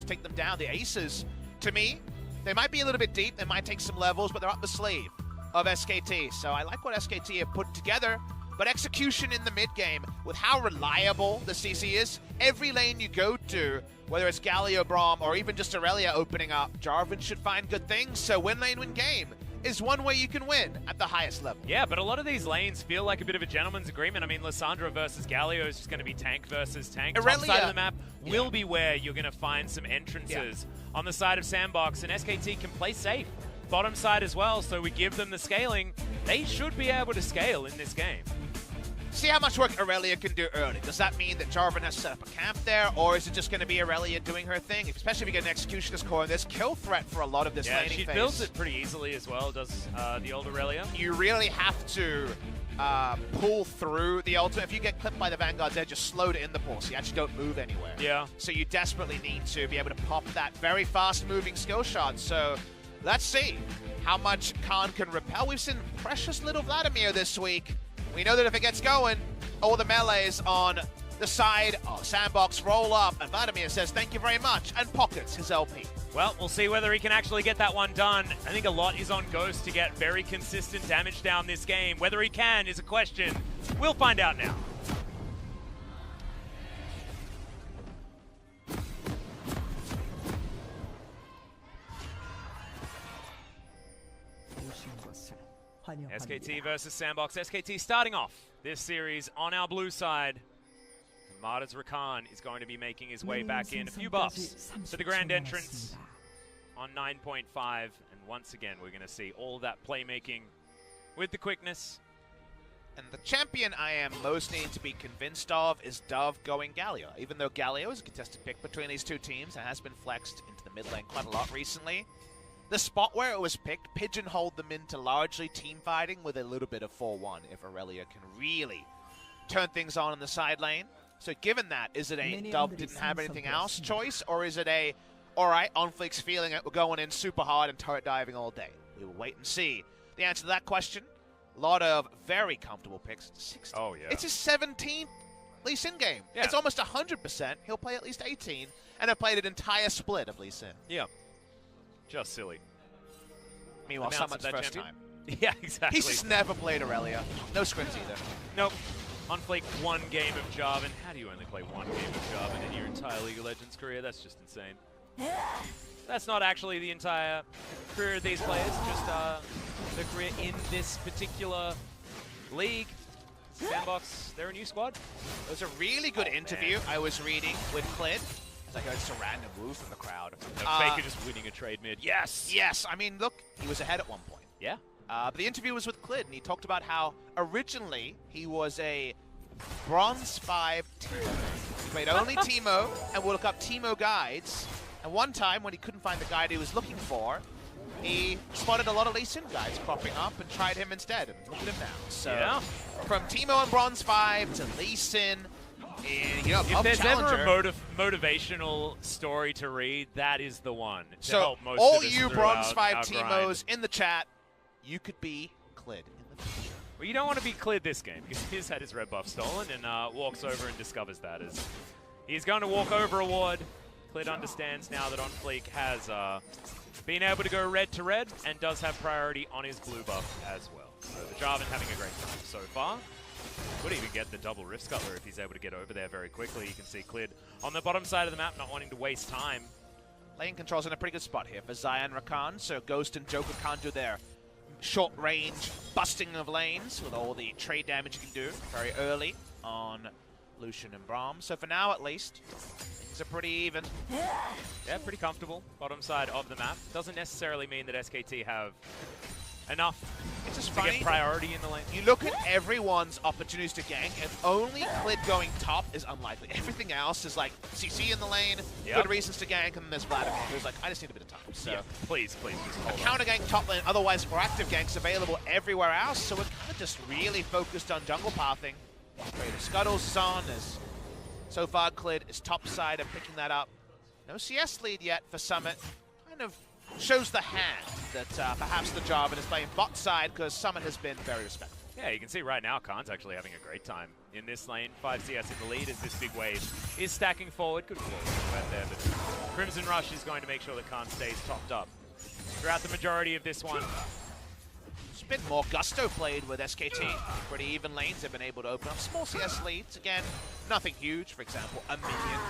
take them down. The Aces, to me, they might be a little bit deep. They might take some levels, but they're up the sleeve of SKT. So I like what SKT have put together. But execution in the mid game, with how reliable the CC is, every lane you go to, whether it's Galio, Braum, or even just Aurelia opening up, Jarvan should find good things. So win lane, win game is one way you can win at the highest level. Yeah, but a lot of these lanes feel like a bit of a gentleman's agreement. I mean, Lissandra versus Galio is just going to be tank versus tank. Aurelia, top side of the map will be where you're going to find some entrances. On the side of Sandbox, and SKT can play safe. Bottom side as well, so we give them the scaling. They should be able to scale in this game. See how much work Aurelia can do early. Does that mean that Jarvan has to set up a camp there, or is it just going to be Aurelia doing her thing? Especially if you get an Executioner's Core, and there's kill threat for a lot of this laning phase. She builds it pretty easily as well, does the old Aurelia. You really have to pull through the ultimate. If you get clipped by the Vanguards, they're just slowed in the pull, so you actually don't move anywhere. Yeah. So you desperately need to be able to pop that very fast-moving skill shot. So let's see how much Khan can repel. We've seen precious little Vladimir this week. We know that if it gets going, all the melees on the side of Sandbox roll up, and Vladimir says thank you very much, and pockets his LP. Well, we'll see whether he can actually get that one done. I think a lot is on Ghost to get very consistent damage down this game. Whether he can is a question. We'll find out now. SKT versus Sandbox. SKT starting off this series on our blue side. Marta's Rakan is going to be making his way back in. A few buffs to the grand entrance on 9.5. And once again, we're going to see all of that playmaking with the quickness. And the champion I am most needing to be convinced of is Dove going Galio. Even though Galio is a contested pick between these two teams and has been flexed into the mid lane quite a lot recently, the spot where it was picked pigeonholed them into largely team fighting with a little bit of 4-1 if Aurelia can really turn things on in the side lane. So given that, is it a Dove didn't have anything else choice, or is it a, all right, OnFleek's feeling it, we're going in super hard and turret diving all day? We will wait and see. The answer to that question, a lot of very comfortable picks. 16. Oh, yeah. It's his 17th Lee Sin game. Yeah. It's almost 100%. He'll play at least 18, and have played an entire split of Lee Sin. Yeah. Just silly. Meanwhile, Summit's first time. Yeah, exactly. He's just never played Aurelia. No scrims either. Nope. OnFleek, one game of Jarvan. How do you only play one game of Jarvan in your entire League of Legends career? That's just insane. That's not actually the entire career of these players, just the career in this particular league. Sandbox, they're a new squad. It was a really good interview I was reading with Clid. It's like just a random woo from the crowd. Faker just winning a trade mid. Yes! Yes, I mean, look, he was ahead at one point. Yeah. But the interview was with Clid, and he talked about how originally he was a Bronze 5 Teemo. He played only Teemo and would look up Teemo guides. And one time, when he couldn't find the guide he was looking for, he spotted a lot of Lee Sin guides cropping up and tried him instead. And look at him now. So yeah. From Teemo and Bronze 5 to Lee Sin, and, you know, if there's ever a motivational story to read, that is the one. So all you Bronze 5 Teemos in the chat, you could be Clid in the future. Well, you don't want to be Clid this game, because he's had his red buff stolen and walks over and discovers that. As he's going to walk over a ward. Clid understands now that OnFleek has been able to go red to red and does have priority on his blue buff as well. So the Jarvan having a great time so far. Could even get the double Rift Scuttler if he's able to get over there very quickly. You can see Clid on the bottom side of the map, not wanting to waste time. Lane control's in a pretty good spot here for Zion Rakan, so Ghost and Joker can't do their short range busting of lanes with all the trade damage you can do very early on Lucian and Braum. So for now, at least, things are pretty even. Yeah, pretty comfortable. Bottom side of the map. Doesn't necessarily mean that SKT have enough it's just to funny. Get priority in the lane. You look at everyone's opportunities to gank, and only Clid going top is unlikely. Everything else is like CC in the lane, good reasons to gank, and then there's Vladimir, who's like, I just need a bit of time. So yeah, please, just hold a counter gank top lane, otherwise proactive ganks available everywhere else, so we're kind of just really focused on jungle pathing. Greater Scuttles is on, as so far Clid is top side of picking that up. No CS lead yet for Summit. Kind of shows the hand that perhaps the Jarvan is playing bot side because Summit has been very respectful. Yeah, you can see right now Khan's actually having a great time in this lane. 5 CS in the lead as this big wave is stacking forward. Good call right there, but Crimson Rush is going to make sure that Khan stays topped up throughout the majority of this one. It's a bit more gusto played with SKT. Pretty even lanes have been able to open up small CS leads. Again, nothing huge. For example, a minion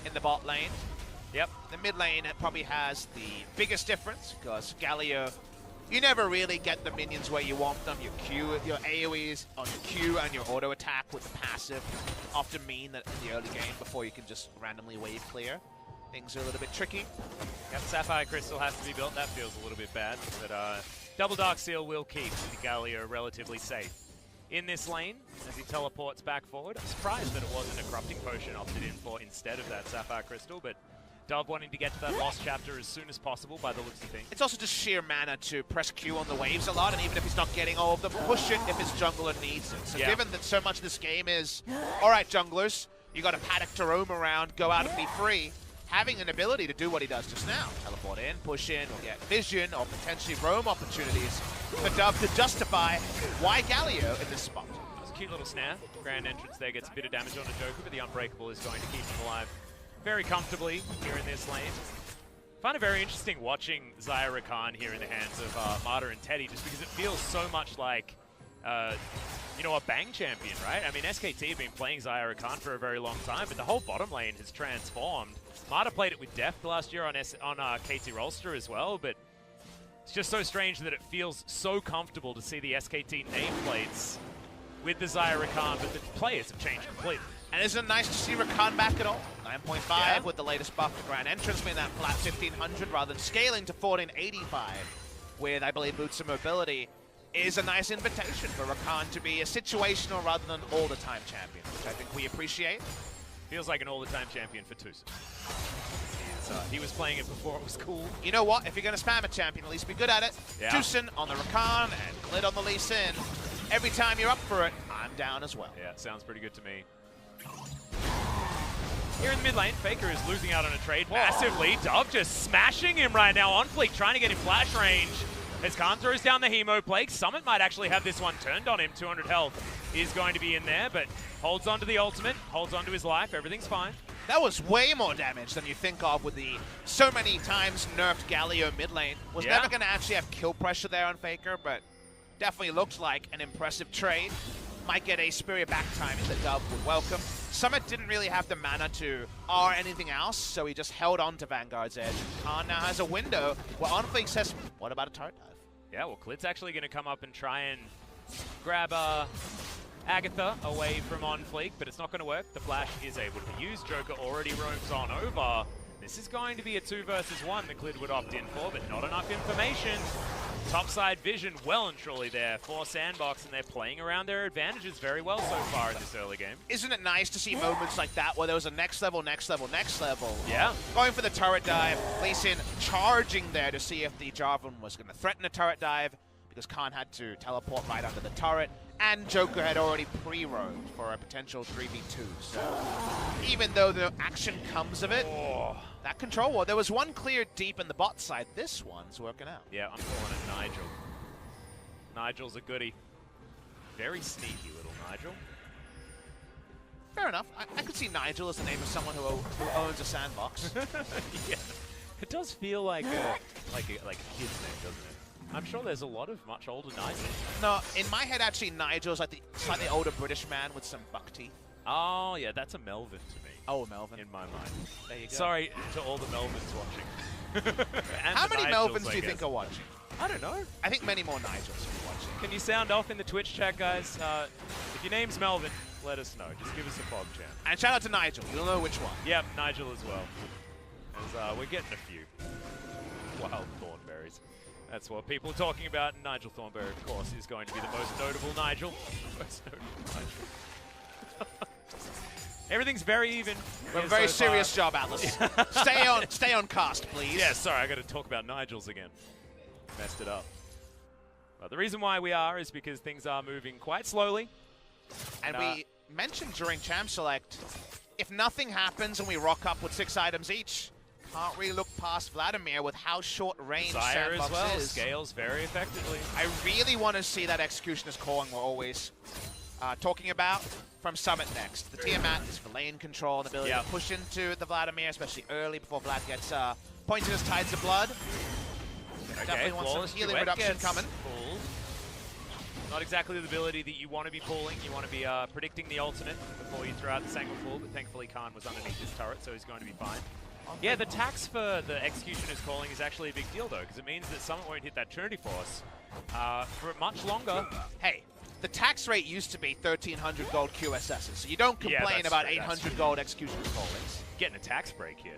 in the bot lane. Yep. The mid lane probably has the biggest difference because Galio, you never really get the minions where you want them. Your Q, your AoEs on your Q and your auto attack with the passive often mean that in the early game before you can just randomly wave clear, things are a little bit tricky. Yep, Sapphire Crystal has to be built. That feels a little bit bad, but Double Dark Seal will keep the Galio relatively safe in this lane as he teleports back forward. I'm surprised that it wasn't a Corrupting Potion opted in for instead of that Sapphire Crystal, but Dove wanting to get to that lost chapter as soon as possible by the looks of things. It's also just sheer mana to press Q on the waves a lot, and even if he's not getting all of them, push it if his jungler needs it. So given that so much of this game is, all right, junglers, you got a paddock to roam around, go out and be free, having an ability to do what he does just now, teleport in, push in, or get vision, or potentially roam opportunities for Dove to justify why Galio in this spot. That's a cute little snare. Grand entrance there gets a bit of damage on a Joker, but the Unbreakable is going to keep him alive very comfortably here in this lane. I find it very interesting watching Jae-hee Khan here in the hands of Marta and Teddy, just because it feels so much like, you know, a bang champion, right? I mean, SKT have been playing Jae-hee Khan for a very long time, but the whole bottom lane has transformed. Marta played it with Deft last year on KT Rolster as well, but it's just so strange that it feels so comfortable to see the SKT nameplates with the Jae-hee Khan, but the players have changed completely. And isn't it nice to see Rakan back at all? 9.5 with the latest buff to Grand Entrance, being that flat 1500 rather than scaling to 1485 with, I believe, Boots of Mobility is a nice invitation for Rakan to be a situational rather than all-the-time champion, which I think we appreciate. Feels like an all-the-time champion for Tucson. He was playing it before it was cool. You know what? If you're going to spam a champion, at least be good at it. Yeah. Tucson on the Rakan and Clid on the Lee Sin. Every time you're up for it, I'm down as well. Yeah, sounds pretty good to me. Here in the mid lane, Faker is losing out on a trade massively. Dove just smashing him right now. OnFleek trying to get in flash range. As Khan throws down the Hemo Plague, Summit might actually have this one turned on him. 200 health is going to be in there, but holds on to the ultimate, holds on to his life. Everything's fine. That was way more damage than you think of with the so many times nerfed Galio mid lane. Was never going to actually have kill pressure there on Faker, but definitely looked like an impressive trade. Might get a Spirit back timing that Dove would welcome. Summit didn't really have the mana to R anything else, so he just held on to Vanguard's edge. Khan now has a window where OnFleek says, what about a turret dive? Yeah, well, Clid's actually going to come up and try and grab Agatha away from OnFleek, but it's not going to work. The flash is able to be used. Joker already roams on over. This is going to be a 2 versus 1 that Clid would opt in for, but not enough information. Topside vision well and truly there for Sandbox, and they're playing around their advantages very well so far in this early game. Isn't it nice to see moments like that where there was a next level, next level, next level? Yeah. Going for the turret dive, Lee Sin charging there to see if the Jarvan was going to threaten a turret dive, because Khan had to teleport right under the turret, and Joker had already pre-roamed for a potential 3v2. So even though the action comes of it, that control war, there was one clear deep in the bot side. This one's working out. Yeah, I'm calling it Nigel. Nigel's a goodie. Very sneaky little Nigel. Fair enough. I could see Nigel as the name of someone who owns a Sandbox. Yeah. It does feel like a kid's name, doesn't it? I'm sure there's a lot of much older Nigels. No, in my head, actually, Nigel's like the slightly older British man with some buck teeth. Oh, yeah, that's a Melvin to me. Oh, Melvin. In my mind. There you go. Sorry to all the Melvins watching. How many Nigels, Melvins do you think are watching? I don't know. I think many more Nigels are watching. Can you sound off in the Twitch chat, guys? If your name's Melvin, let us know. Just give us a fog chant. And shout out to Nigel. You'll know which one. Yep, Nigel as well. As we're getting a few. Wild Thornberries. That's what people are talking about. And Nigel Thornberry, of course, is going to be the most notable Nigel. Most notable Nigel. Everything's very even. We have a very serious job, Atlas. Stay on cast, please. Yeah, sorry, I got to talk about Nigels again. Messed it up. But the reason why we are is because things are moving quite slowly. And we mentioned during Champ Select, if nothing happens and we rock up with 6 items each, Can't really look past Vladimir with how short range Desire Sandbox as well, is. scales very effectively. I really want to see that Executioner's Calling we're always talking about from Summit next. The Tiamat is for lane control and the ability to push into the Vladimir, especially early before Vlad gets pointed as Tides of Blood. Definitely want some healing reduction coming. Pulled. Not exactly the ability that you want to be pulling. You want to be predicting the ultimate before you throw out the Sang-hyeok pull, but thankfully Khan was underneath his turret, so he's going to be fine. Yeah, the tax for the Executioner's Calling is actually a big deal, though, because it means that Summit won't hit that Trinity Force for much longer. Hey, the tax rate used to be 1,300 gold QSSs, so you don't complain about 800 gold Executioner's Callings. Getting a tax break here.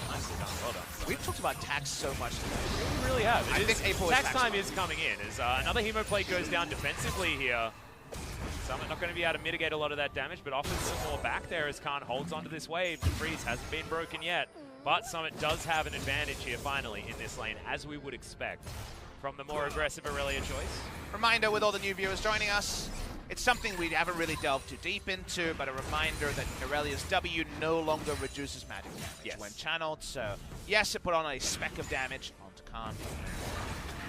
Nicely done, well done. We've talked about tax so much today. We really have. I think April tax time is coming in. As another Hemo plate goes down defensively here. Summit not going to be able to mitigate a lot of that damage, but offers some more back there as Khan holds onto this wave. The freeze hasn't been broken yet, but Summit does have an advantage here finally in this lane, as we would expect from the more aggressive Aurelia choice. Reminder with all the new viewers joining us, it's something we haven't really delved too deep into, but a reminder that Aurelia's W no longer reduces magic damage when channeled, so yes, it put on a speck of damage onto Khan.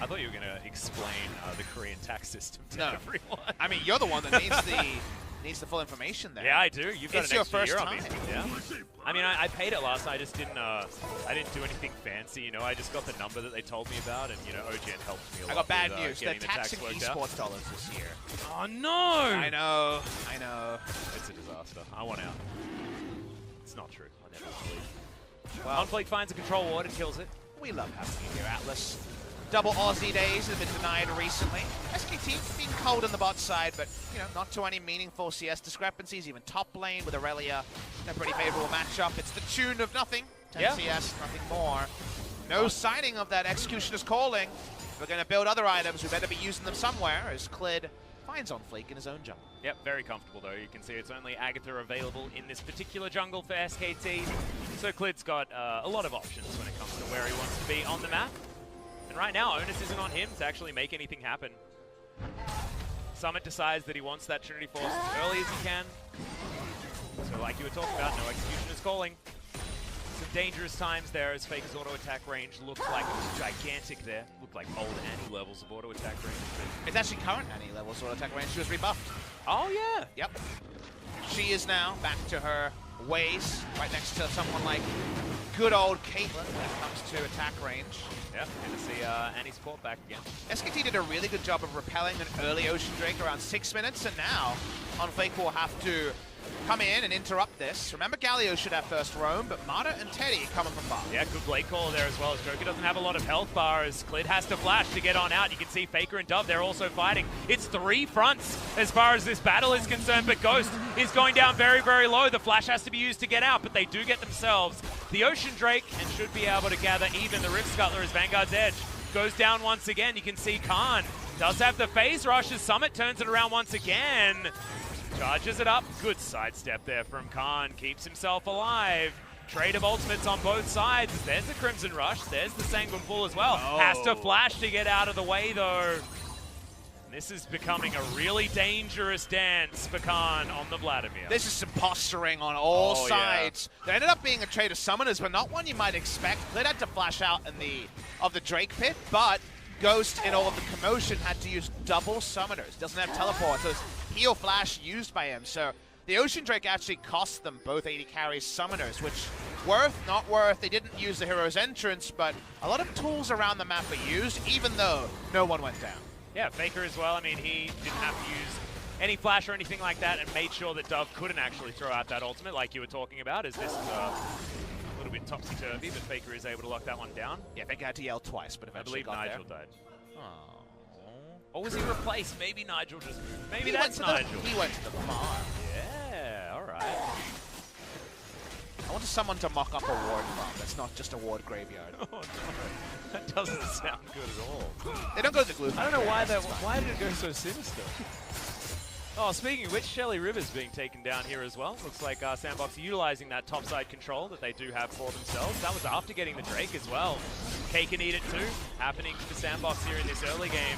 I thought you were going to explain the Korean tax system to everyone. I mean, you're the one that needs the full information there. Yeah, I do. You've got it's an your extra first year time. on me. Yeah. I mean, I paid it last night. I just didn't. I didn't do anything fancy. You know, I just got the number that they told me about, and you know, OGN helped me a lot. I got bad with, news. They're taxing tax esports dollars this year. Oh no! I know. It's a disaster. I want out. It's not true. I never believe. Well, OnFleek finds a control ward and kills it. We love having you here, Atlas. Double Aussie days have been denied recently. SKT being cold on the bot side, but you know, not to any meaningful CS discrepancies. Even top lane with Aurelia in a pretty favorable matchup. It's the tune of nothing. 10 CS, nothing more. No signing of that Executioner's Calling. If we're going to build other items, we better be using them somewhere, as Clid finds OnFleek in his own jungle. Yep, very comfortable though. You can see it's only Agatha available in this particular jungle for SKT. So Clid's got a lot of options when it comes to where he wants to be on the map. And right now, onus isn't on him to actually make anything happen. Summit decides that he wants that Trinity Force as early as he can. So like you were talking about, no Executioner's Calling. Some dangerous times there as Faker's auto attack range looked like it was gigantic there. Looked like old Annie levels of auto attack range. It's actually current Annie levels auto attack range. She was rebuffed. Oh yeah. Yep. She is now back to her ways, right next to someone like good old Caitlyn when it comes to attack range. Yeah, good to see Annie's port back again. SKT did a really good job of repelling an early Ocean Drake around 6 minutes, and now OnFleek will have to come in and interrupt this. Remember, Galio should have first roam, but Mata and Teddy coming from bottom. Yeah, good blade call there as well, as Joker doesn't have a lot of health bar, as Clid has to flash to get on out. You can see Faker and Dove, they're also fighting. It's 3 fronts as far as this battle is concerned, but Ghost is going down very, very low. The flash has to be used to get out, but they do get themselves the Ocean Drake and should be able to gather even. The Rift Scuttler as Vanguard's edge goes down once again. You can see Khan does have the phase rush as Summit turns it around once again. Charges it up. Good sidestep there from Khan. Keeps himself alive. Trade of ultimates on both sides. There's the Crimson Rush. There's the Sanguine Pull as well. Oh. Has to flash to get out of the way, though. This is becoming a really dangerous dance for Khan on the Vladimir. This is some posturing on all sides. Yeah. There ended up being a trade of summoners, but not one you might expect. Clid had to flash out in the Drake pit, but Ghost, in all of the commotion, had to use double summoners. Doesn't have teleport, so it's heal flash used by him. So the Ocean Drake actually cost them both 80 carries summoners, which worth, not worth. They didn't use the hero's entrance, but a lot of tools around the map are used, even though no one went down. Yeah, Faker as well. I mean, he didn't have to use any flash or anything like that and made sure that Dove couldn't actually throw out that ultimate like you were talking about, as this is a little bit topsy-turvy, but Faker is able to lock that one down. Yeah, Faker had to yell twice, but eventually got there. I believe Nigel died. Or was he replaced? Maybe Nigel just... Maybe that's Nigel. He went to the farm. Yeah, all right. I wanted someone to mock up a ward farm that's not just a ward graveyard. Oh, no. That doesn't sound good at all. They don't go to the glue. I don't know why that... Why did it go so sinister? Oh, speaking of which, Shelly River's being taken down here as well. Looks like Sandbox utilizing that topside control that they do have for themselves. That was after getting the Drake as well. Cake and eat it too, happening for Sandbox here in this early game.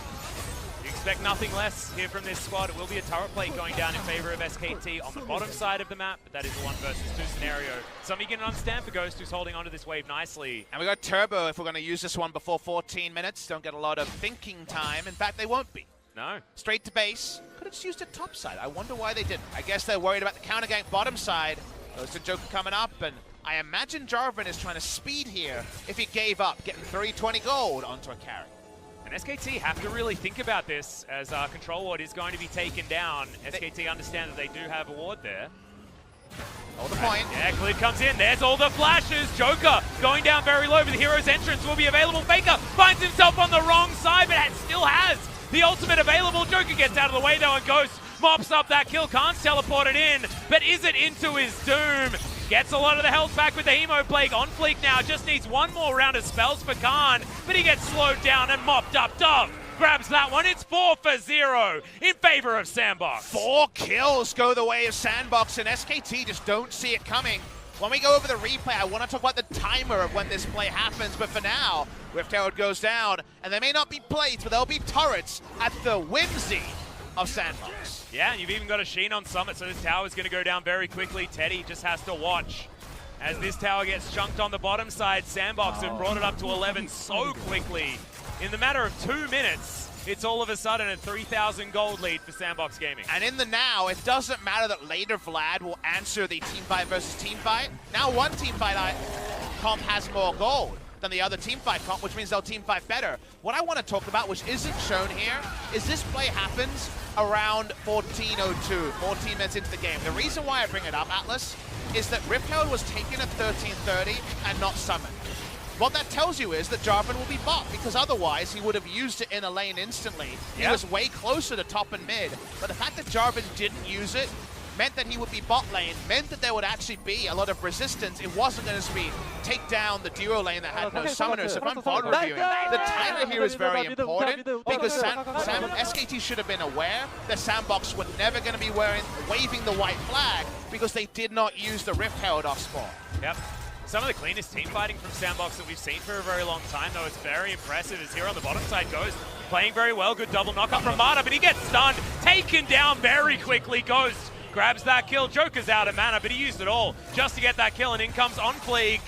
You expect nothing less here from this squad. It will be a turret plate going down in favor of SKT on the bottom side of the map, but that is a 1 versus 2 scenario. Something you can understand for Ghost, who's holding onto this wave nicely. And we got Turbo if we're going to use this one before 14 minutes. Don't get a lot of thinking time. In fact, they won't be. No. Straight to base. Could have just used it top side. I wonder why they didn't. I guess they're worried about the counter gank bottom side. Goes to Joker coming up, and I imagine Jarvan is trying to speed here if he gave up, getting 320 gold onto a carry. And SKT have to really think about this as Control Ward is going to be taken down. SKT understand that they do have a ward there. Hold the point. Yeah, Clid comes in. There's all the flashes. Joker going down very low, but the hero's entrance will be available. Faker finds himself on the wrong side, but still has the ultimate available. Joker gets out of the way though, and Ghost mops up that kill. Can't teleport it in, but is it into his doom? Gets a lot of the health back with the Hemo Plague. OnFleek now just needs one more round of spells for Khan, but he gets slowed down and mopped up. Dove grabs that one. It's 4 for 0 in favor of Sandbox. 4 kills go the way of Sandbox, and SKT just don't see it coming. When we go over the replay, I want to talk about the timer of when this play happens, but for now, Rift Herald goes down, and there may not be plates, but there'll be turrets at the whimsy of Sandbox. Yeah, and you've even got a Shin on Summit, so this tower is going to go down very quickly. Teddy just has to watch as this tower gets chunked on the bottom side. Sandbox have brought it up to 11 so quickly. In the matter of 2 minutes, it's all of a sudden a 3,000 gold lead for Sandbox Gaming. And in the now, it doesn't matter that later Vlad will answer the teamfight versus teamfight. Now one teamfight comp has more gold than the other teamfight comp, which means they'll teamfight better. What I want to talk about, which isn't shown here, is this play happens around 14:02, 14 minutes into the game. The reason why I bring it up, Atlas, is that Rift Herald was taken at 13:30 and not summoned. What that tells you is that Jarvan will be bot, because otherwise he would have used it in a lane instantly. He was way closer to top and mid, but the fact that Jarvan didn't use it meant that he would be bot lane, meant that there would actually be a lot of resistance. It wasn't going to be take down the duo lane that had no summoners. So if I'm VOD reviewing, the timer here is very important, because SKT should have been aware that Sandbox were never going to be waving the white flag, because they did not use the Rift Herald off spawn. Yep. Some of the cleanest team fighting from Sandbox that we've seen for a very long time, though. It's very impressive as here on the bottom side Ghost playing very well. Good double knockup from Mata, but he gets stunned, taken down very quickly. Ghost grabs that kill. Joker's out of mana, but he used it all just to get that kill, and in comes OnFleek.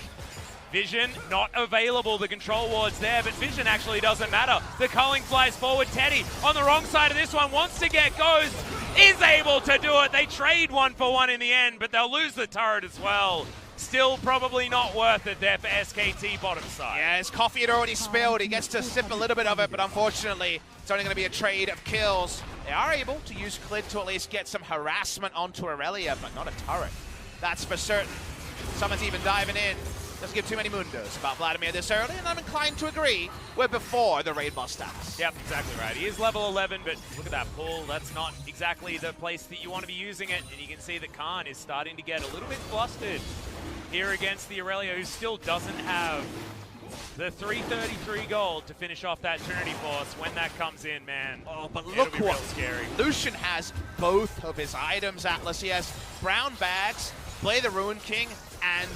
Vision not available. The control ward's there, but Vision actually doesn't matter. The culling flies forward. Teddy on the wrong side of this one wants to get Ghost, is able to do it. They trade 1 for 1 in the end, but they'll lose the turret as well. Still probably not worth it there for SKT bottom side. Yeah, his coffee had already spilled. He gets to sip a little bit of it, but unfortunately, it's only going to be a trade of kills. They are able to use Clid to at least get some harassment onto Aurelia, but not a turret. That's for certain. Someone's even diving in. Doesn't give too many mundos about Vladimir this early, and I'm inclined to agree we're before the raid boss stats. Yep, exactly right. He is level 11, but look at that pull. That's not exactly the place that you want to be using it, and you can see that Khan is starting to get a little bit flustered here against the Aurelia, who still doesn't have the 333 gold to finish off that Trinity Force. When that comes in, man, but it'll look be real what scary. Lucian has both of his items, Atlas. He has brown bags, Play the Ruin King, and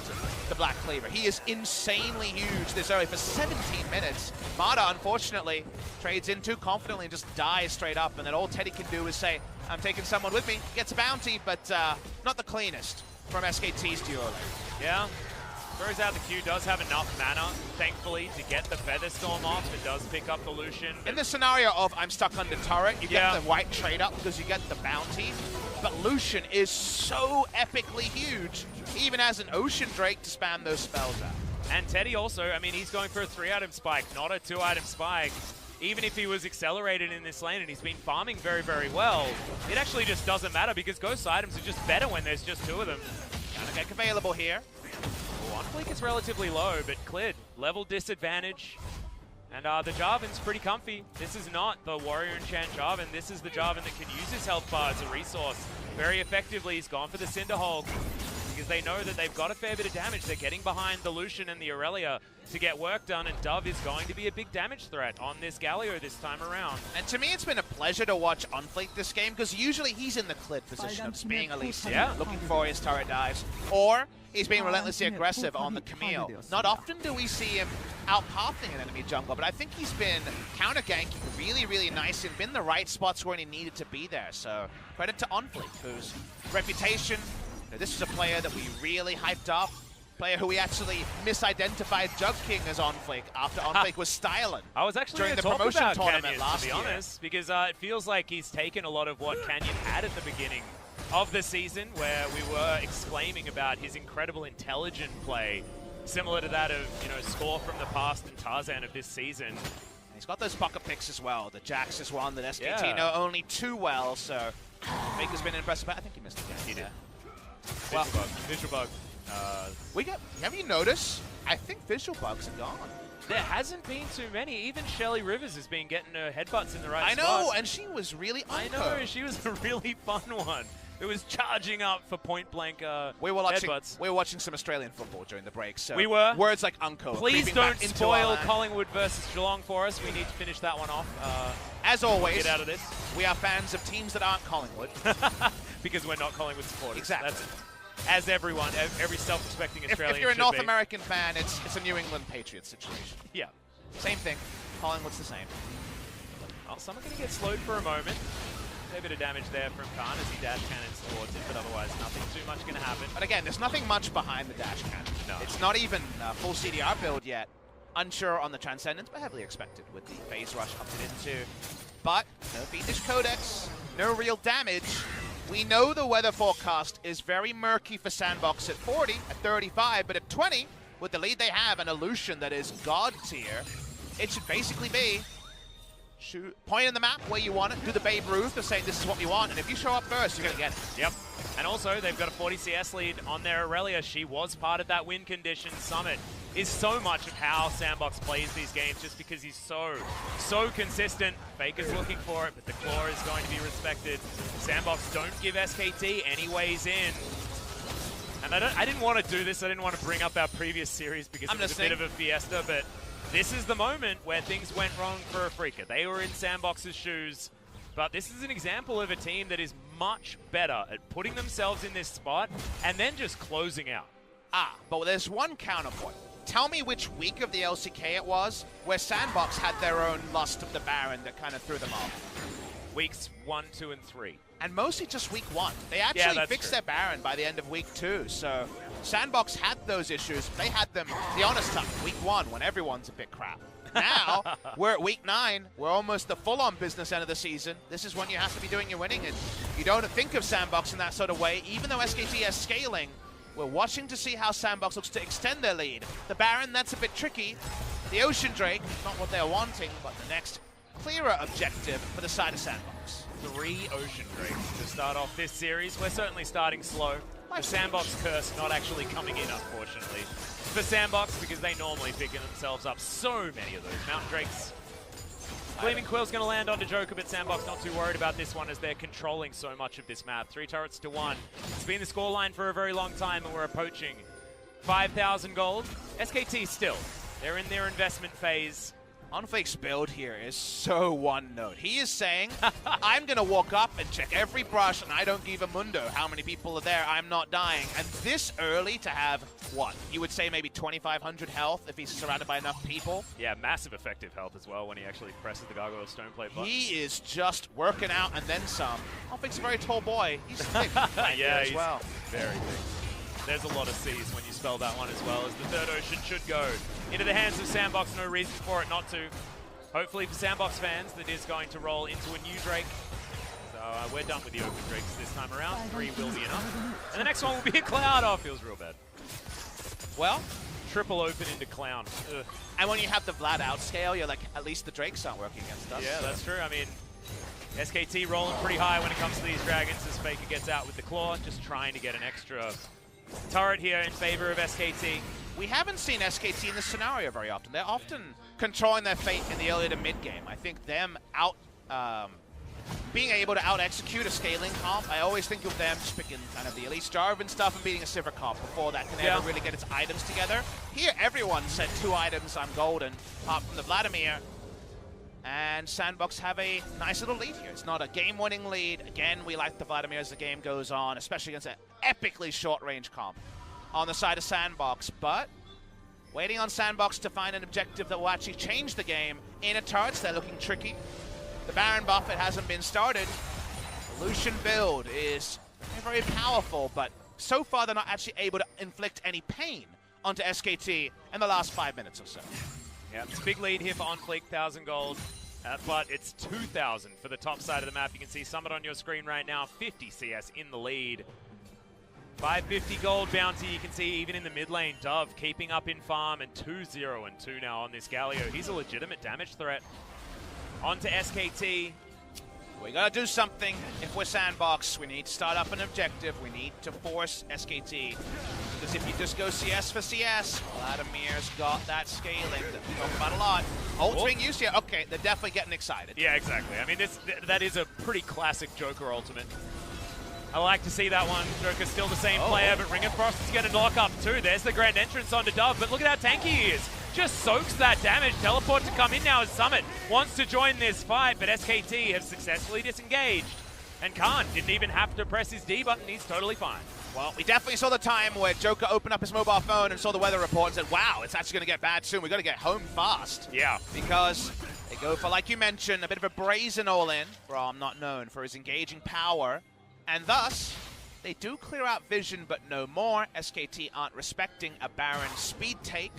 the Black Cleaver. He is insanely huge this early for 17 minutes. Mata, unfortunately, trades in too confidently and just dies straight up, and then all Teddy can do is say, I'm taking someone with me. Gets a bounty, but not the cleanest from SKT's duo lane. Yeah. Throws out the Q, does have enough mana, thankfully, to get the Featherstorm off. It does pick up the Lucian. In the scenario of I'm stuck under turret, you get the white trade up because you get the bounty. But Lucian is so epically huge, he even has an Ocean Drake to spam those spells out. And Teddy also, I mean, he's going for a 3-item spike, not a 2-item spike. Even if he was accelerated in this lane and he's been farming very, very well, it actually just doesn't matter because Ghost items are just better when there's just 2 of them. Counter available here. OnFleek is relatively low, but Clid, level disadvantage. And the Jarvan's pretty comfy. This is not the Warrior Enchant Jarvan. This is the Jarvan that can use his health bar as a resource very effectively. He's gone for the Cinderhulk because they know that they've got a fair bit of damage. They're getting behind the Lucian and the Aurelia to get work done, and Dove is going to be a big damage threat on this Galio this time around. And to me, it's been a pleasure to watch OnFleek this game because usually he's in the Clid position of just being Elysian, looking for his turret dives. Or He's being relentlessly aggressive on the Camille. Not often do we see him out-pathing an enemy jungler, but I think he's been counter-ganking really, really nice and been the right spots where he needed to be there. So credit to OnFleek, whose reputation, this is a player that we really hyped up, player who we actually misidentified Jug King as OnFleek after OnFleek was styling. I was actually during the talk promotion about tournament Canyon, last to be year. honest, because it feels like he's taken a lot of what Canyon had at the beginning of the season, where we were exclaiming about his incredible intelligent play, similar to that of, you know, Score from the past and Tarzan of this season. And he's got those pocket picks as well. The Jax is one that SKT know only too well, so Baker's been impressive. I think he missed again. He did. Well, Visual bug. Have you noticed? I think visual bugs are gone. There hasn't been too many. Even Shelly Rivers has been getting her headbutts in the right I know, spots. and she was really I know, she was a really fun one. It was charging up for point-blank headbutts. We were watching some Australian football during the break, so we were. Words like uncle. Please don't spoil Collingwood versus Geelong for us. We need to finish that one off. As always, get out of this. We are fans of teams that aren't Collingwood. Because we're not Collingwood supporters. Exactly. That's it. As everyone, every self-respecting Australian if you're a should North be. American fan, it's a New England Patriots situation. Yeah. Same thing. Collingwood's the same. Well, some are going to get slowed for a moment. A bit of damage there from Khan as he dash cannons towards it, but otherwise nothing too much going to happen. But again, there's nothing much behind the dash cannon. No. It's not even a full CDR build yet. Unsure on the Transcendence, but heavily expected with the phase rush opted into. But no Fiendish Codex, no real damage. We know the weather forecast is very murky for Sandbox at 40, at 35, but at 20, with the lead they have, an Illusion that is god tier, it should basically be point in the map where you want it, do the Babe Ruth of saying this is what we want, and if you show up first, you're going to get it. Yep. And also, they've got a 40 CS lead on their Aurelia. She was part of that win condition. Summit is so much of how Sandbox plays these games just because he's so consistent. Faker's looking for it, but the Claw is going to be respected. Sandbox don't give SKT any ways in. And I didn't want to do this. I didn't want to bring up our previous series because it was a bit of a fiesta, but this is the moment where things went wrong for Afrika. They were in Sandbox's shoes, but this is an example of a team that is much better at putting themselves in this spot and then just closing out. But there's one counterpoint. Tell me which week of the LCK it was where Sandbox had their own lust of the Baron that kind of threw them off. Weeks 1, 2, and 3. And mostly just week 1. They actually fixed their Baron by the end of week 2, so Sandbox had those issues. They had them the honest time, week 1, when everyone's a bit crap. Now, we're at week 9. We're almost the full-on business end of the season. This is when you have to be doing your winning, and you don't think of Sandbox in that sort of way. Even though SKT is scaling, we're watching to see how Sandbox looks to extend their lead. The Baron, that's a bit tricky. The Ocean Drake, not what they're wanting, but the next clearer objective for the side of Sandbox. 3 Ocean Drakes to start off this series. We're certainly starting slow. The Sandbox curse not actually coming in, unfortunately, for Sandbox, because they normally pick themselves up so many of those Mountain Drakes. Gleaming Quill's going to land onto Joker, but Sandbox not too worried about this one as they're controlling so much of this map. 3 turrets to 1. It's been the scoreline for a very long time, and we're approaching 5,000 gold. SKT still. They're in their investment phase. OnFleek's build here is so one note. He is saying, I'm going to walk up and check every brush, and I don't give a mundo how many people are there. I'm not dying. And this early to have, what? You would say maybe 2,500 health if he's surrounded by enough people? Yeah, massive effective health as well when he actually presses the Gargoyle Stoneplate button. He is just working out and then some. OnFleek's a very tall boy. He's thick yeah, as well. Very big. There's a lot of C's when you spell that one as well, as the third Ocean should go into the hands of Sandbox. No reason for it not to. Hopefully for Sandbox fans, that is going to roll into a new Drake. So we're done with the open Drakes this time around. 3 will be enough. And the next one will be a Cloud. Oh, feels real bad. Well, triple open into Clown. Ugh. And when you have the Vlad outscale, you're like, at least the Drakes aren't working against us. Yeah, that's true. I mean, SKT rolling pretty high when it comes to these Dragons as Faker gets out with the Claw, just trying to get an extra turret here in favor of SKT. We haven't seen SKT in this scenario very often. They're often controlling their fate in the early to mid game. I think them being able to out-execute a scaling comp, I always think of them just picking kind of the Elite Starve and stuff and beating a Sivir comp before that can ever really get its items together. Here, everyone said 2 items, I'm golden, apart from the Vladimir. And Sandbox have a nice little lead here. It's not a game-winning lead. Again, we like the Vladimir as the game goes on, especially against an epically short-range comp. on the side of Sandbox, but waiting on Sandbox to find an objective that will actually change the game. In a turrets, they're looking tricky. The Baron buff, it hasn't been started. The Lucian build is very powerful, but so far they're not actually able to inflict any pain onto SKT in the last 5 minutes or so. Yeah, it's a big lead here for OnFleek, 1,000 gold. But it's 2,000 for the top side of the map. You can see Summit on your screen right now, 50 CS in the lead. 550 gold bounty, you can see even in the mid lane, Dove keeping up in farm, and 2-0 and 2 now on this Galio. He's a legitimate damage threat. On to SKT. We gotta do something. If we're Sandbox, we need to start up an objective. We need to force SKT. Because if you just go CS for CS, Vladimir's got that scaling that we talk about a lot. Ult's being used here. Okay, they're definitely getting excited. Yeah, exactly. I mean, that is a pretty classic Joker ultimate. I like to see that one. Joker's still the same player, but Ring of Frost is going to knock up too. There's the grand entrance onto Dove, but look at how tanky he is. Just soaks that damage. Teleport to come in now as Summit wants to join this fight, but SKT have successfully disengaged. And Khan didn't even have to press his D button. He's totally fine. Well, we definitely saw the time where Joker opened up his mobile phone and saw the weather report and said, wow, it's actually going to get bad soon. We've got to get home fast. Yeah. Because they go for, like you mentioned, a bit of a brazen all-in. Braum not known for his engaging power. And thus, they do clear out vision, but no more. SKT aren't respecting a Baron speed take.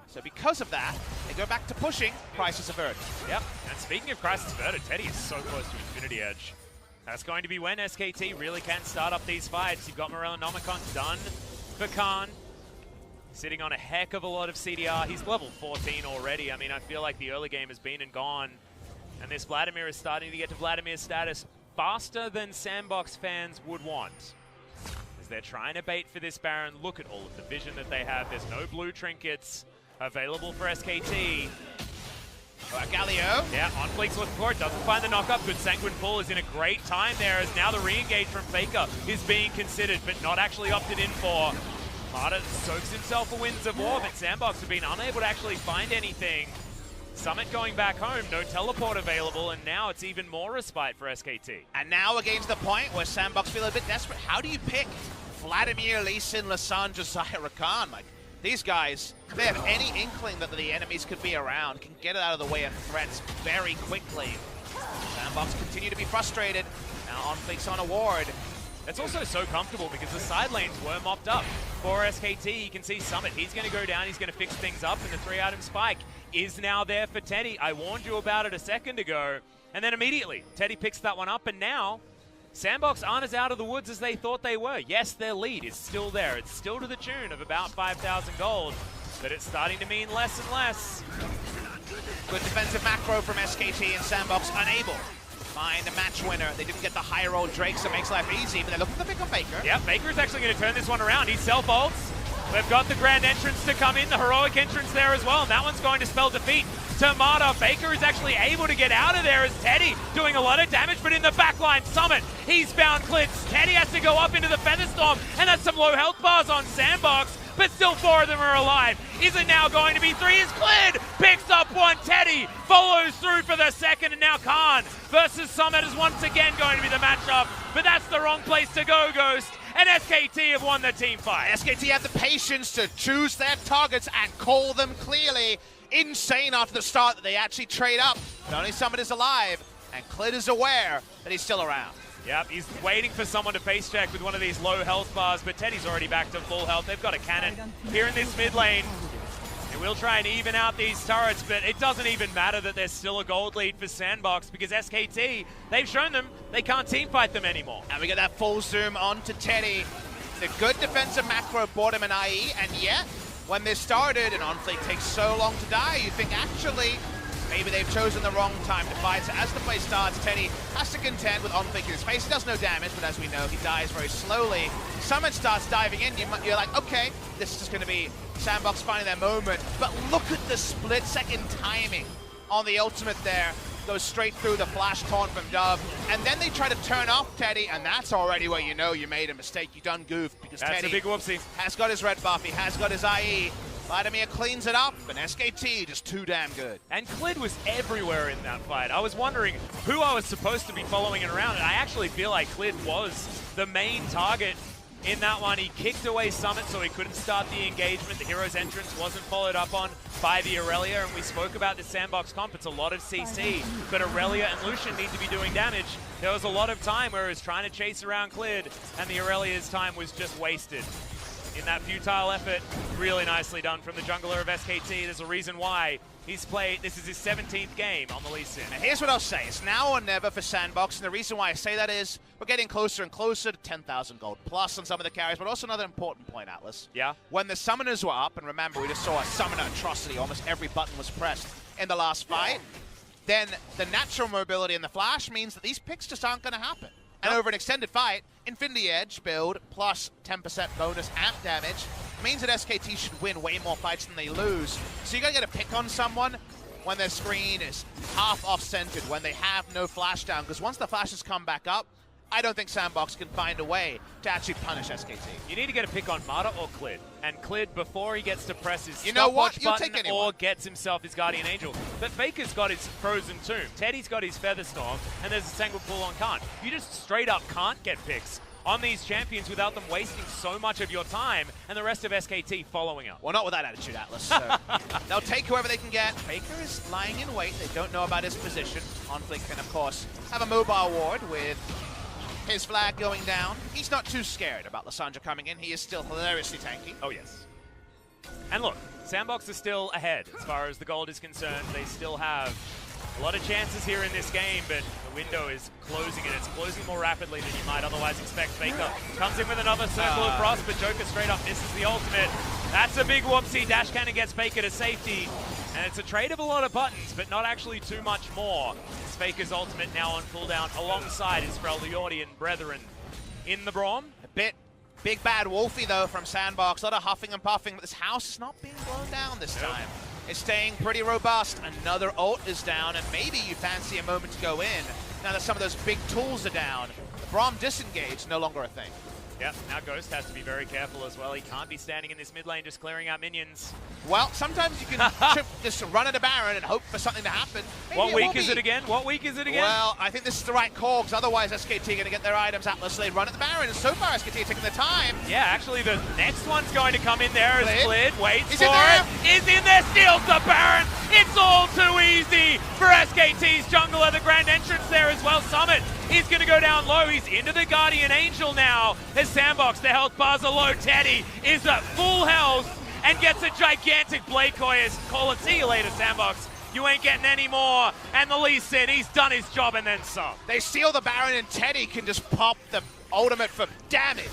So because of that, they go back to pushing Crisis Averted. Yep, and speaking of Crisis Averted, Teddy is so close to Infinity Edge. That's going to be when SKT really can start up these fights. You've got Morellonomicon done for Khan. Sitting on a heck of a lot of CDR. He's level 14 already. I mean, I feel like the early game has been and gone. And this Vladimir is starting to get to Vladimir status faster than Sandbox fans would want. As they're trying to bait for this Baron. Look at all of the vision that they have. There's no blue trinkets available for SKT. Galio. Yeah, OnFleek's looking for it, doesn't find the knockup. Good Sanguine Pull is in a great time there, as now the re-engage from Faker is being considered, but not actually opted in for. Marta soaks himself a Winds of War, but Sandbox have been unable to actually find anything. Summit going back home, no teleport available, and now it's even more respite for SKT. And now we're getting to the point where Sandbox feel a bit desperate. How do you pick Vladimir, Lee Sin, Lissandra, Zaya, Rakan? Like, these guys, if they have any inkling that the enemies could be around, can get it out of the way of threats very quickly. Sandbox continue to be frustrated. Now OnFleek's on a ward. It's also so comfortable because the side lanes were mopped up. For SKT, you can see Summit. He's going to go down, he's going to fix things up, and the 3-item spike is now there for Teddy. I warned you about it a second ago. And then immediately, Teddy picks that one up, and now Sandbox aren't as out of the woods as they thought they were. Yes, their lead is still there. It's still to the tune of about 5,000 gold, but it's starting to mean less and less. Good defensive macro from SKT, and Sandbox unable to find a match winner. They didn't get the high roll Drake, so it makes life easy, but they're looking to pick up Faker. Yeah, Faker's actually going to turn this one around. He self-ults. They've got the grand entrance to come in, the heroic entrance there as well, and that one's going to spell defeat to Marta. Faker is actually able to get out of there as Teddy doing a lot of damage, but in the backline, Summit, he's found Clid. Teddy has to go up into the Featherstorm, and that's some low health bars on Sandbox, but still 4 of them are alive. Is it now going to be 3? Is Clid picks up one. Teddy follows through for the second, and now Khan versus Summit is once again going to be the matchup, but that's the wrong place to go, Ghost. And SKT have won the team fight. SKT have the patience to choose their targets and call them clearly. Insane after the start that they actually trade up. But only Summit is alive, and Clid is aware that he's still around. Yep, he's waiting for someone to face check with one of these low health bars, but Teddy's already back to full health. They've got a cannon here in this mid lane. They will try and even out these turrets, but it doesn't even matter that there's still a gold lead for Sandbox because SKT, they've shown them they can't team fight them anymore. And we get that full zoom onto Teddy. The good defensive macro brought him an IE, and yet, when this started and OnFleek takes so long to die, you think actually maybe they've chosen the wrong time to fight. So as the play starts, Teddy has to contend with OnFleek in his face. He does no damage, but as we know, he dies very slowly. Summit starts diving in. You're like, okay, this is just going to be Sandbox finding their moment. But look at the split-second timing on the ultimate there. Goes straight through the flash taunt from Dove. And then they try to turn off Teddy, and that's already where you know you made a mistake. You done goofed because that's Teddy a big whoopsie. Has got his red buff. He has got his IE. Vladimir cleans it up, and SKT just too damn good. And Clid was everywhere in that fight. I was wondering who I was supposed to be following it around, and I actually feel like Clid was the main target in that one. He kicked away Summit, so he couldn't start the engagement. The hero's entrance wasn't followed up on by the Aurelia, and we spoke about this Sandbox comp. It's a lot of CC, but Aurelia and Lucian need to be doing damage. There was a lot of time where he was trying to chase around Clid, and the Aurelia's time was just wasted in that futile effort. Really nicely done from the jungler of SKT. There's a reason why he's played, this is his 17th game on the Lee Sin. And here's what I'll say, it's now or never for Sandbox, and the reason why I say that is we're getting closer and closer to 10,000 gold plus on some of the carries, but also another important point, Atlas. Yeah? When the summoners were up, and remember we just saw a summoner atrocity, almost every button was pressed in the last fight, then the natural mobility in the flash means that these picks just aren't going to happen. And over an extended fight, Infinity Edge build plus 10% bonus amp damage means that SKT should win way more fights than they lose. So you gotta get a pick on someone when their screen is half off-centered, when they have no flash down, because once the flashes come back up, I don't think Sandbox can find a way to actually punish SKT. You need to get a pick on Mata or Clid. And Clid, before he gets to press his stopwatch button or gets himself his Guardian Angel. But Faker's got his Frozen Tomb, Teddy's got his Featherstorm, and there's a Sanguine Pool on Kant. You just straight up can't get picks on these champions without them wasting so much of your time and the rest of SKT following up. Well, not with that attitude, Atlas. So they'll take whoever they can get. Faker is lying in wait. They don't know about his position. OnFleek can, of course, have a mobile ward with his flag going down. He's not too scared about Lissandra coming in. He is still hilariously tanky. Oh, yes. And look, Sandbox is still ahead as far as the gold is concerned. They still have a lot of chances here in this game, but the window is closing, and it's closing more rapidly than you might otherwise expect. Faker comes in with another Circle of Frost, but Joker straight up misses the ultimate. That's a big whoopsie. Dash Cannon gets Faker to safety, and it's a trade of a lot of buttons, but not actually too much more. It's Faker's ultimate now on cooldown alongside his Freljordian brethren in the Braum. A bit big bad Wolfie, though, from Sandbox. A lot of huffing and puffing, but this house is not being blown down this time. It's staying pretty robust. Another ult is down, and maybe you fancy a moment to go in now that some of those big tools are down. Braum disengaged, no longer a thing. Yep, now Ghost has to be very careful as well. He can't be standing in this mid lane just clearing out minions. Well, sometimes you can just run at a Baron and hope for something to happen. Maybe what week is it again? What week is it again? Well, I think this is the right call, because otherwise SKT are going to get their items, Atlas, so they run at the Baron, and so far SKT are taking their time. Yeah, actually the next one's going to come in there as Clid waits He's for it. Is in there, steals the Baron. It's all too easy for SKT's jungler. The grand entrance there as well. Summit is going to go down low. He's into the Guardian Angel now. As Sandbox, the health bars are low. Teddy is at full health and gets a gigantic Blade Coil. Call it, see you later, Sandbox. You ain't getting any more. And the Lee Sin, he's done his job and then some. They steal the Baron, and Teddy can just pop the ultimate for damage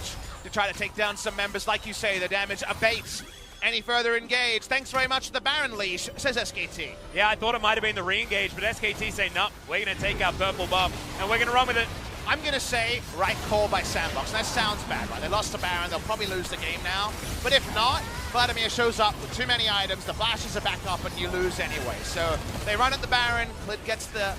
to try to take down some members. Like you say, the damage abates any further engage. Thanks very much for the Baron leash, says SKT. Yeah, I thought it might have been the re-engage, but SKT say, nope, we're going to take our purple buff, and we're going to run with it. I'm going to say right call by Sandbox. And that sounds bad, right? They lost to Baron. They'll probably lose the game now. But if not, Vladimir shows up with too many items. The flashes are back up, and you lose anyway. So they run at the Baron. Clid gets the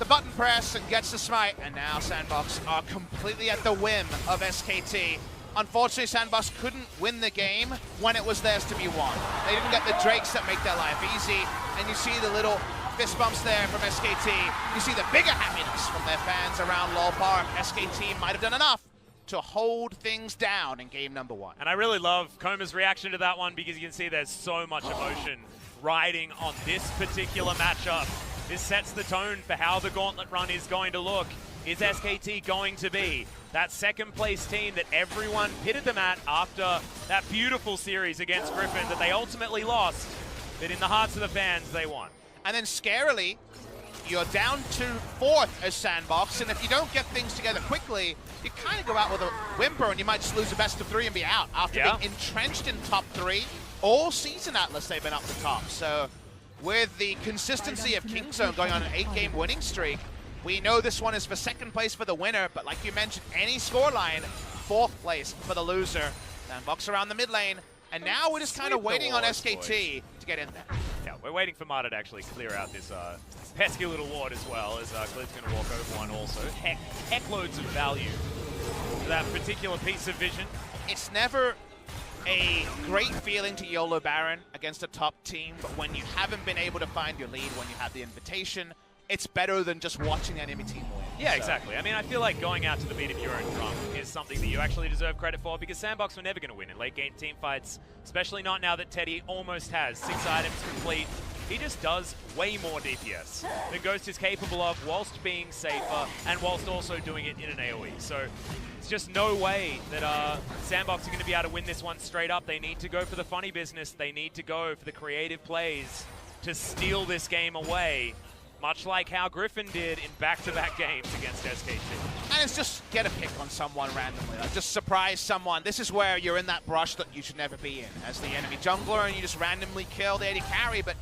button press and gets the smite. And now Sandbox are completely at the whim of SKT. Unfortunately, Sandbox couldn't win the game when it was theirs to be won. They didn't get the Drakes that make their life easy. And you see the little fist bumps there from SKT. You see the bigger happiness from their fans around Lol Park. SKT might have done enough to hold things down in game number one. And I really love Koma's reaction to that one, because you can see there's so much emotion riding on this particular matchup. This sets the tone for how the gauntlet run is going to look. Is SKT going to be that second place team that everyone pitted them at after that beautiful series against Griffin that they ultimately lost, but in the hearts of the fans, they won? And then scarily, you're down to fourth as Sandbox, and if you don't get things together quickly, you kind of go out with a whimper, and you might just lose a best of three and be out after being entrenched in top three all season. Atlas, they've been up the top. So with the consistency of Kingzone going on an 8-game winning streak, we know this one is for second place for the winner, but like you mentioned, any scoreline, fourth place for the loser. Sandbox around the mid lane, and now we're just kind of waiting on SKT to get in there. Yeah, we're waiting for Mata to actually clear out this pesky little ward as well, as Clid's going to walk over one also. Heck loads of value to that particular piece of vision. It's never a great feeling to YOLO Baron against a top team, but when you haven't been able to find your lead, when you have the invitation, it's better than just watching the enemy team win. Yeah, exactly. I mean, I feel like going out to the beat of your own drum is something that you actually deserve credit for, because Sandbox were never going to win in late-game team fights, especially not now that Teddy almost has 6 items complete. He just does way more DPS than Ghost is capable of, whilst being safer and whilst also doing it in an AoE. So it's just no way that Sandbox are going to be able to win this one straight up. They need to go for the funny business. They need to go for the creative plays to steal this game away, much like how Griffin did in back-to-back games against SKT. And it's just get a pick on someone randomly. Like just surprise someone. This is where you're in that brush that you should never be in as the enemy jungler, and you just randomly kill the AD carry, but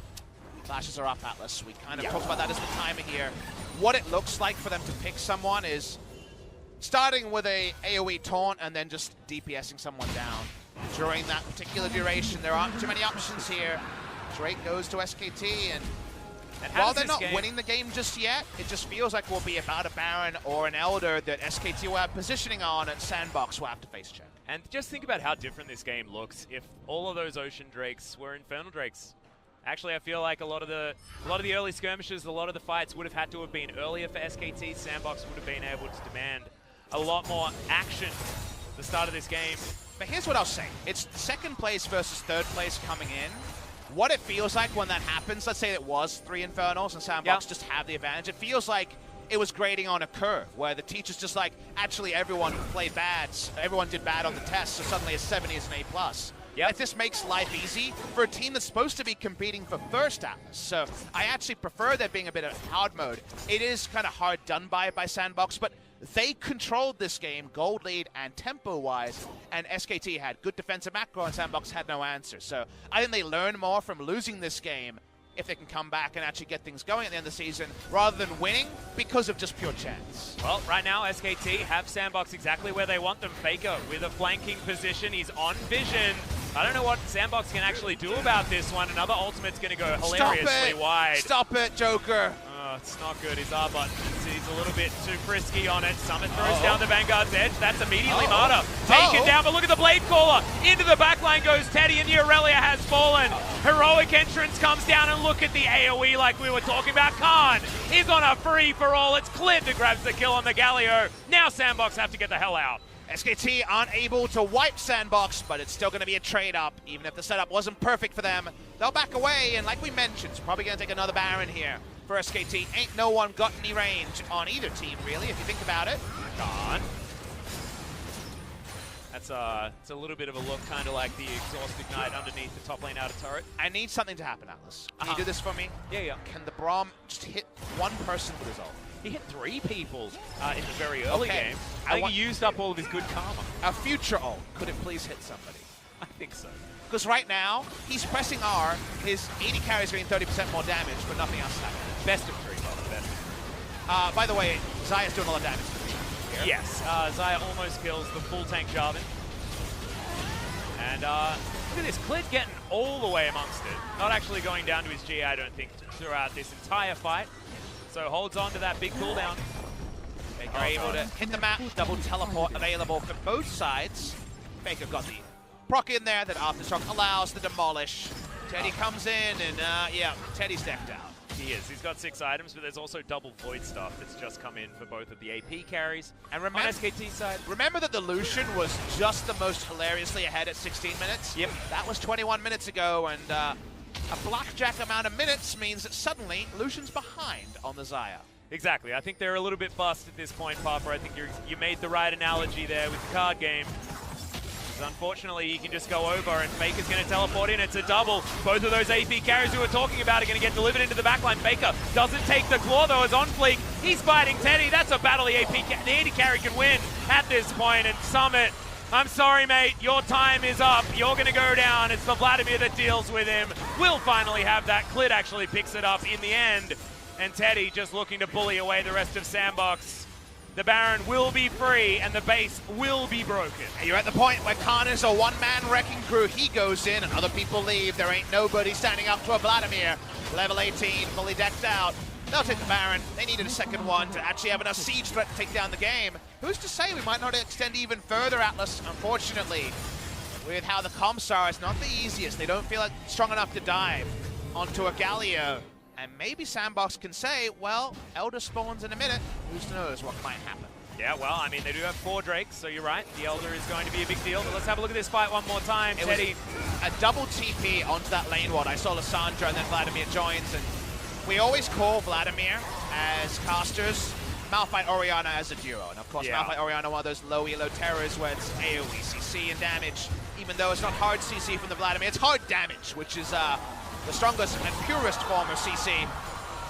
flashes are up, Atlas. We kind of talked about that as the timer here. What it looks like for them to pick someone is starting with a AoE taunt and then just DPSing someone down. During that particular duration, there aren't too many options here. Drake goes to SKT, and while they're not winning the game just yet, it just feels like we'll be about a Baron or an Elder that SKT will have positioning on, and Sandbox will have to face check. And just think about how different this game looks if all of those Ocean Drakes were Infernal Drakes. Actually, I feel like a lot of the early skirmishes, a lot of the fights would have had to have been earlier for SKT. Sandbox would have been able to demand a lot more action at the start of this game. But here's what I'll say. It's second place versus third place coming in. What it feels like when that happens, let's say it was 3 Infernals and Sandbox just have the advantage, it feels like it was grading on a curve where the teacher's just like, actually everyone played bad, everyone did bad on the test, so suddenly a 70 is an A+. Yep. This makes life easy for a team that's supposed to be competing for first Atlas. So I actually prefer there being a bit of hard mode. It is kind of hard done by Sandbox, but they controlled this game, gold lead and tempo-wise, and SKT had good defensive macro and Sandbox had no answer. So I think they learn more from losing this game if they can come back and actually get things going at the end of the season, rather than winning because of just pure chance. Well, right now, SKT have Sandbox exactly where they want them. Faker with a flanking position. He's on vision. I don't know what Sandbox can actually do about this one. Another ultimate's going to go hilariously wide. Stop it, Joker. It's not good. His R button. He's a little bit too frisky on it. Summit throws down the Vanguard's edge. That's immediately Marta. Taken down, but look at the Blade Caller. Into the backline goes Teddy, and Aurelia has fallen. Heroic entrance comes down, and look at the AoE like we were talking about. Khan is on a free-for-all. It's Clid that grabs the kill on the Galio. Now Sandbox have to get the hell out. SKT aren't able to wipe Sandbox, but it's still going to be a trade-up. Even if the setup wasn't perfect for them, they'll back away, and like we mentioned, it's probably going to take another Baron here for SKT. Ain't no one got any range on either team, really, if you think about it. God. It's a little bit of a look, kind of like the Exhaust Ignite underneath the top lane outer turret. I need something to happen, Atlas. Can you do this for me? Yeah. Can the Braum just hit one person with his ult? He hit 3 people in the very early game. I think he used up all of his good karma. A future ult, could it please hit somebody? I think so. Because right now, he's pressing R, his AD carry is getting 30% more damage, but nothing else happening. Best of 3, best. By the way, Xayah's doing a lot of damage to me here. Yes, Xayah almost kills the full tank Jarvan. And look at this, Clid getting all the way amongst it. Not actually going down to his G, I don't think, throughout this entire fight. So holds on to that big cooldown. Faker able to hit the map, double teleport available for both sides. Faker got the proc in there that Aftershock allows the demolish. Teddy comes in and yeah, Teddy's decked out. He is. He's got 6 items, but there's also double void stuff that's just come in for both of the AP carries. And remember, on SKT side, remember that the Lucian was just the most hilariously ahead at 16 minutes? Yep. That was 21 minutes ago, and a blackjack amount of minutes means that suddenly Lucian's behind on the Xayah. Exactly. I think they're a little bit bust at this point, Papa. I think you made the right analogy there with the card game. Unfortunately, he can just go over, and Faker's going to teleport in. It's a double. Both of those AP carries we were talking about are going to get delivered into the backline. Faker doesn't take the claw, though, as OnFleek. He's fighting Teddy. That's a battle the AD carry can win at this point. And Summit, I'm sorry, mate. Your time is up. You're going to go down. It's the Vladimir that deals with him. We'll finally have that. Clid actually picks it up in the end. And Teddy just looking to bully away the rest of Sandbox. The Baron will be free, and the base will be broken. And you're at the point where Khan is a one-man wrecking crew. He goes in, and other people leave. There ain't nobody standing up to a Vladimir. Level 18, fully decked out. They'll take the Baron. They needed a second one to actually have enough siege threat to take down the game. Who's to say we might not extend even further, Atlas? Unfortunately, with how the comps are, it's not the easiest. They don't feel like strong enough to dive onto a Galio. And maybe Sandbox can say, well, Elder spawns in a minute. Who knows what might happen? Yeah, well, I mean, they do have 4 Drakes, so you're right. The Elder is going to be a big deal. But let's have a look at this fight one more time. It was a double TP onto that lane ward. I saw Lissandra and then Vladimir joins. And we always call Vladimir as casters, Malphite Orianna as a duo. And of course, Malphite Orianna, one of those low elo terrors where it's AoE CC and damage. Even though it's not hard CC from the Vladimir, it's hard damage, which is the strongest and purest form of CC.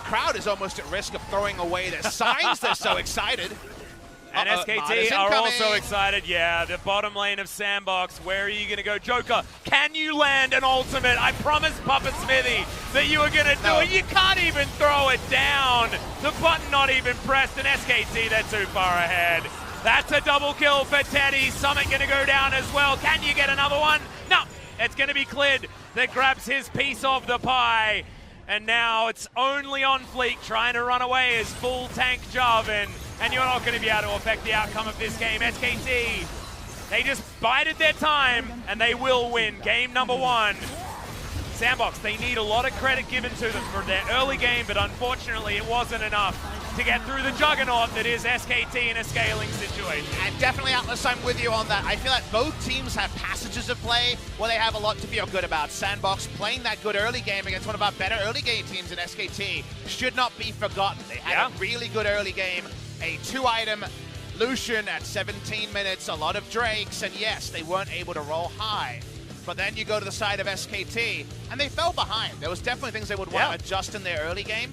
Crowd is almost at risk of throwing away their signs. They're so excited. And SKT are also excited. Yeah, the bottom lane of Sandbox. Where are you going to go? Joker, can you land an ultimate? I promised Puppet Smithy that you were going to do it. You can't even throw it down. The button not even pressed. And SKT, they're too far ahead. That's a double kill for Teddy. Summit going to go down as well. Can you get another one? No, it's going to be Clid that grabs his piece of the pie. And now it's only OnFleek trying to run away as full tank Jarvan. And you're not going to be able to affect the outcome of this game. SKT, they just bided their time, and they will win game number 1. Sandbox, they need a lot of credit given to them for their early game, but unfortunately it wasn't enough to get through the juggernaut that is SKT in a scaling situation. And definitely, Atlas, I'm with you on that. I feel like both teams have passages of play where they have a lot to feel good about. Sandbox playing that good early game against one of our better early game teams in SKT should not be forgotten. They had a really good early game, a 2-item Lucian at 17 minutes, a lot of Drakes, and yes, they weren't able to roll high. But then you go to the side of SKT, and they fell behind. There was definitely things they would want to adjust in their early game.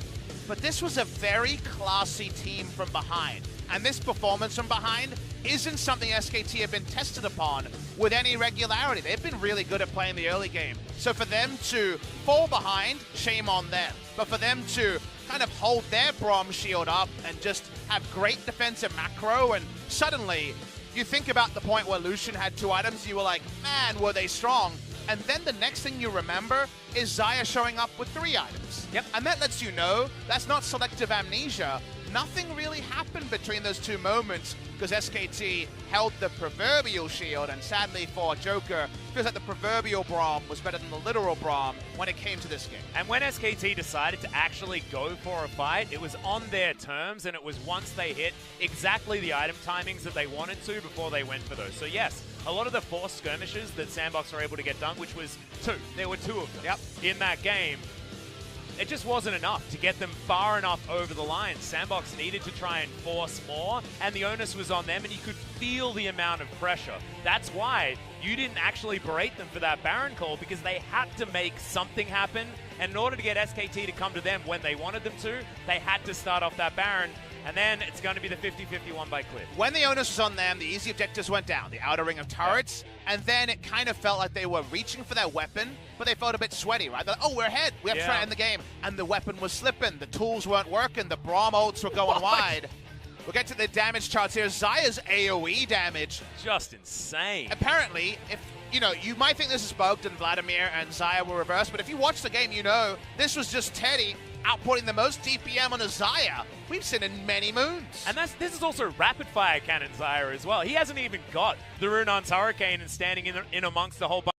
But this was a very classy team from behind. And this performance from behind isn't something SKT have been tested upon with any regularity. They've been really good at playing the early game. So for them to fall behind, shame on them. But for them to kind of hold their Braum shield up and just have great defensive macro, and suddenly you think about the point where Lucian had 2 items, you were like, man, were they strong. And then the next thing you remember is Xayah showing up with 3 items. And that lets you know that's not selective amnesia. Nothing really happened between those 2 moments because SKT held the proverbial shield, and sadly for Joker, feels like the proverbial Braum was better than the literal Braum when it came to this game. And when SKT decided to actually go for a fight, it was on their terms, and it was once they hit exactly the item timings that they wanted to before they went for those. So yes, a lot of the forced skirmishes that Sandbox were able to get done, which was 2. There were 2 of them in that game. It just wasn't enough to get them far enough over the line. Sandbox needed to try and force more, and the onus was on them, and you could feel the amount of pressure. That's why you didn't actually berate them for that Baron call, because they had to make something happen, and in order to get SKT to come to them when they wanted them to, they had to start off that Baron. And then it's going to be the 50-50 one by Clid. When the onus was on them, the easy objectives went down. The outer ring of turrets, and then it kind of felt like they were reaching for that weapon, but they felt a bit sweaty, right? They're like, oh, we're ahead. We have to try to end the game. And the weapon was slipping. The tools weren't working. The Braum ults were going wide. We'll get to the damage charts here. Xayah's AoE damage. Just insane. Apparently, if you might think this is bugged and Vladimir and Xayah were reversed, but if you watch the game, you know this was just Teddy outputting the most DPM on a Xayah we've seen in many moons. And this is also rapid fire cannon Xayah as well. He hasn't even got the Runon's Hurricane and standing in amongst the whole bunch